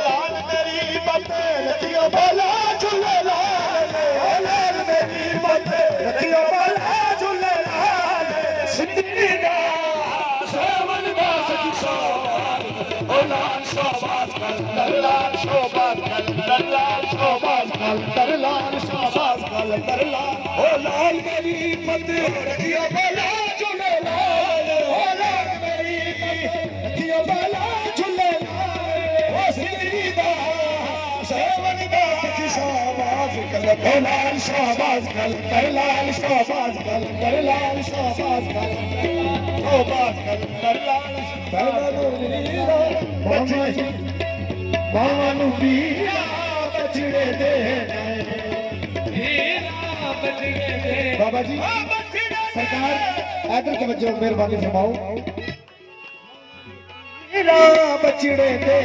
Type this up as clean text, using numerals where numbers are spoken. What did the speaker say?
लाल मेरी मत रखियो बाला झूले लाल लाल मेरी मत रखियो बाला झूले लाल सिंधी दा सेवन दा सखी शाबाश ओ लाल शाबाश कर दरलाल शाबाश कर दरलाल शाबाश कर दरलाल शाबाश कर दरलाल ओ लाल मेरी मत रखियो बाला झूले लाल ओ लाल मेरी मत रखियो बाला झूले लाल ओ सिंधी दा सेवन दा सखी शाबाश कर दरलाल शाबाश कर दरलाल शाबाश कर दरलाल शाबाश कर शाबाश कर दरलाल बावन वीरा बछड़े दे बाबा जी सरकार आदर तवज्जो मेहरबानी फरमाओ वीरा बछड़े दे